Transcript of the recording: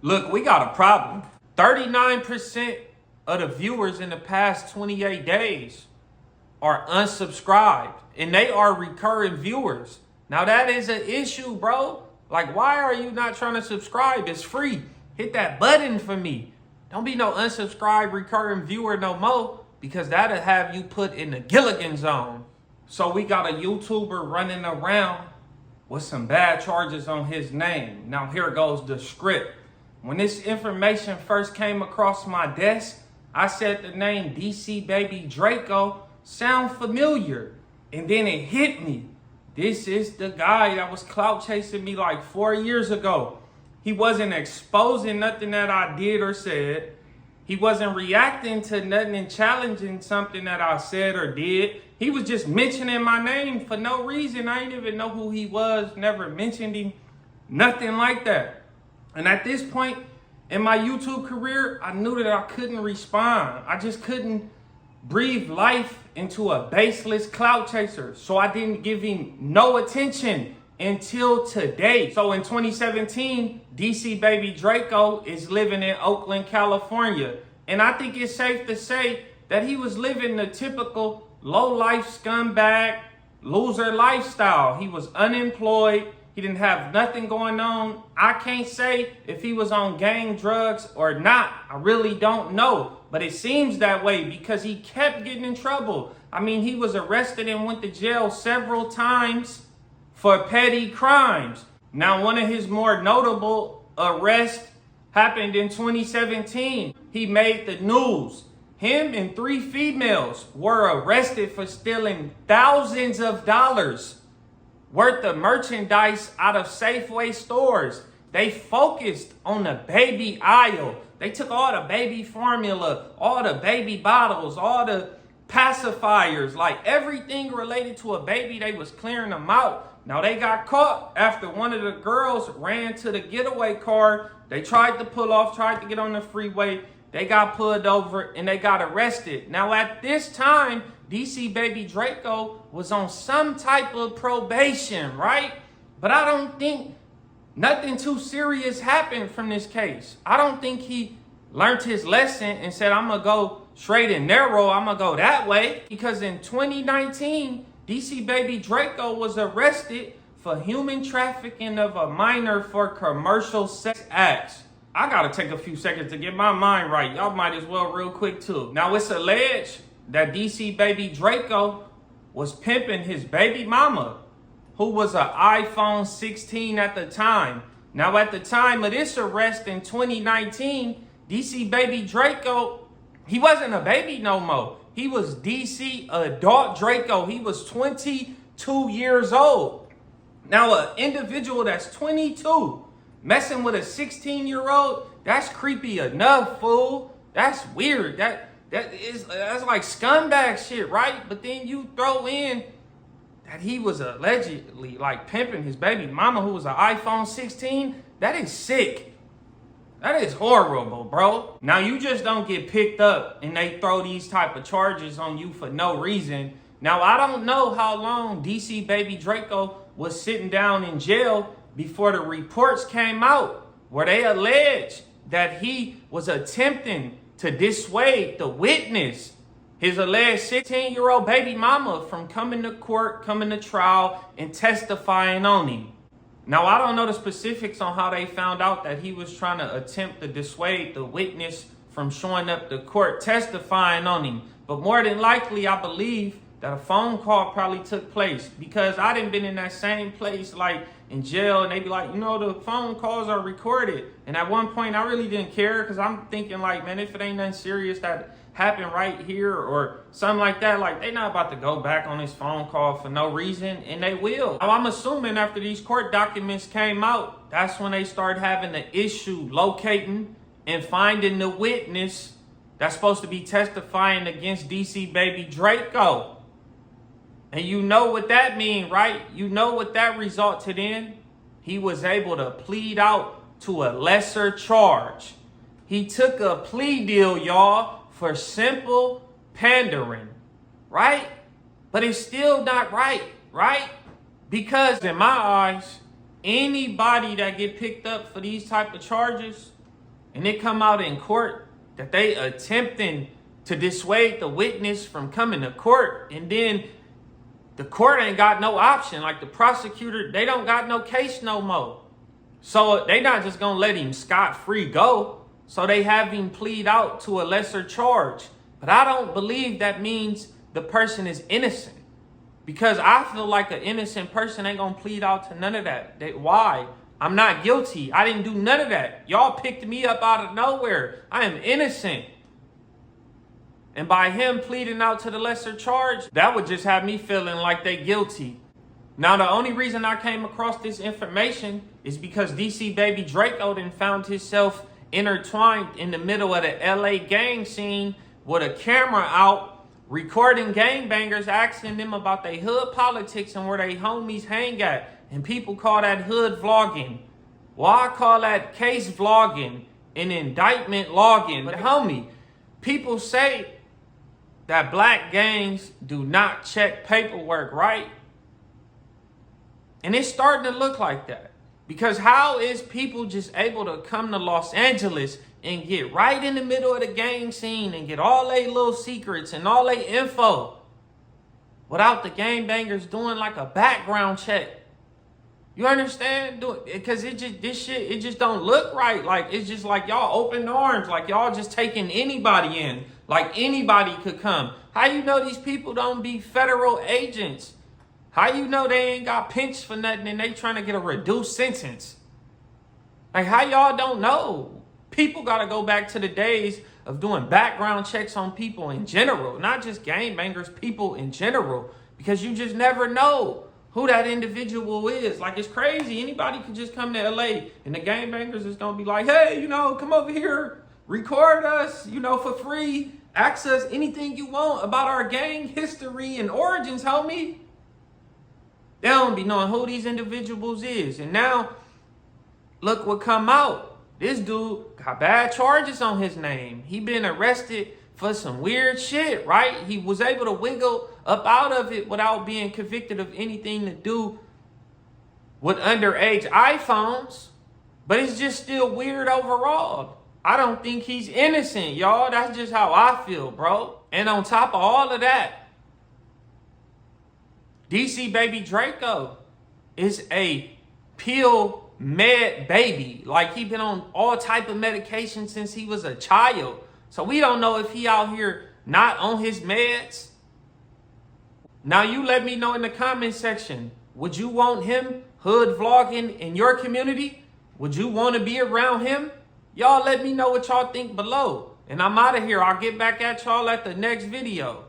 Look, we got a problem. 39% of the viewers in the past 28 days are unsubscribed, and they are recurring viewers. Now that is an issue, bro. Like, why are you not trying to subscribe? It's free. Hit that button for me. Don't be no unsubscribed recurring viewer no more, because that'll have you put in the Gilligan zone. So we got a YouTuber running around with some bad charges on his name. Now here goes the script. When this information first came across my desk, I said the name DC Baby Draco sound familiar. And then it hit me. This is the guy that was clout chasing me like 4 years ago. He wasn't exposing nothing that I did or said. He wasn't reacting to nothing and challenging something that I said or did. He was just mentioning my name for no reason. I didn't even know who he was, never mentioned him, nothing like that. And at this point in my YouTube career, I knew that I couldn't respond. I just couldn't breathe life into a baseless clout chaser. So I didn't give him no attention until today. So in 2017, DC Baby Draco is living in Oakland, California. And I think it's safe to say that he was living the typical low-life scumbag, loser lifestyle. He was unemployed. He didn't have nothing going on. I can't say if he was on gang drugs or not. I really don't know. But it seems that way because he kept getting in trouble. I mean, he was arrested and went to jail several times for petty crimes. Now, one of his more notable arrests happened in 2017. He made the news. Him and 3 females were arrested for stealing thousands of dollars worth of merchandise out of Safeway stores. They focused on the baby aisle. They took all the baby formula, all the baby bottles, all the pacifiers, like everything related to a baby, they was clearing them out. Now they got caught after one of the girls ran to the getaway car. They tried to pull off, tried to get on the freeway. They got pulled over and they got arrested. Now at this time, DC Baby Draco was on some type of probation, right? But I don't think nothing too serious happened from this case. I don't think he learned his lesson and said, I'm gonna go straight and narrow, I'm gonna go that way. Because in 2019, DC Baby Draco was arrested for human trafficking of a minor for commercial sex acts. I gotta take a few seconds to get my mind right. Y'all might as well real quick too. Now it's alleged that DC Baby Draco was pimping his baby mama, who was an iPhone 16 at the time. Now at the time of this arrest in 2019, DC Baby Draco, he wasn't a baby no more. He was DC adult Draco. He was 22 years old. Now an individual that's 22 messing with a 16-year-old, that's creepy enough, fool. That's weird. That's like scumbag shit, right? But then you throw in that he was allegedly like pimping his baby mama who was an iPhone 16. That is sick. That is horrible, bro. Now you just don't get picked up and they throw these type of charges on you for no reason. Now I don't know how long DC Baby Draco was sitting down in jail before the reports came out where they alleged that he was attempting to dissuade the witness, his alleged 16-year-old baby mama, from coming to court, coming to trial, and testifying on him. Now, I don't know the specifics on how they found out that he was trying to attempt to dissuade the witness from showing up to court testifying on him. But more than likely, I believe that a phone call probably took place, because I done been in that same place, like in jail, and they be like, you know, the phone calls are recorded. And at one point, I really didn't care, because I'm thinking like, man, if it ain't nothing serious that happened right here or something like that, like they not about to go back on this phone call for no reason, and they will. Now, I'm assuming after these court documents came out, that's when they started having the issue locating and finding the witness that's supposed to be testifying against DC Baby Draco. And you know what that mean, right? You know what that resulted in? He was able to plead out to a lesser charge. He took a plea deal, y'all, for simple pandering, right? But it's still not right, right? Because in my eyes, anybody that get picked up for these type of charges, and it come out in court that they attempting to dissuade the witness from coming to court, and then the court ain't got no option. Like the prosecutor, they don't got no case no more. So they not just gonna let him scot-free go. So they have him plead out to a lesser charge. But I don't believe that means the person is innocent. Because I feel like an innocent person ain't gonna plead out to none of that. Why? I'm not guilty. I didn't do none of that. Y'all picked me up out of nowhere. I am innocent. And by him pleading out to the lesser charge, that would just have me feeling like they guilty. Now, the only reason I came across this information is because DC baby Draco then found himself intertwined in the middle of the LA gang scene with a camera out, recording gangbangers, asking them about their hood politics and where they homies hang at. And people call that hood vlogging. Well, I call that case vlogging and indictment logging. But homie, people say that black gangs do not check paperwork, right? And it's starting to look like that. Because how is people just able to come to Los Angeles and get right in the middle of the gang scene and get all their little secrets and all their info without the gangbangers doing like a background check? You understand? Because it just don't look right. Like, it's just like y'all open arms, like y'all just taking anybody in, like anybody could come. How you know these people don't be federal agents? How you know they ain't got pinched for nothing and they trying to get a reduced sentence? Like, how y'all don't know? People got to go back to the days of doing background checks on people in general, not just gangbangers, people in general, because you just never know who that individual is. Like, it's crazy. Anybody could just come to LA and the gangbangers is going to be like, hey, come over here, record us, for free. Ask us anything you want about our gang history and origins, homie. They don't be knowing who these individuals is. And now, look what come out. This dude got bad charges on his name. He been arrested for some weird shit, right? He was able to wiggle up out of it without being convicted of anything to do with underage iPhones. But it's just still weird overall. I don't think he's innocent, y'all. That's just how I feel, bro. And on top of all of that, DC baby Draco is a pill med baby. Like, he been on all type of medication since he was a child. So we don't know if he out here not on his meds. Now you let me know in the comment section. Would you want him hood vlogging in your community? Would you want to be around him? Y'all let me know what y'all think below. And I'm out of here. I'll get back at y'all at the next video.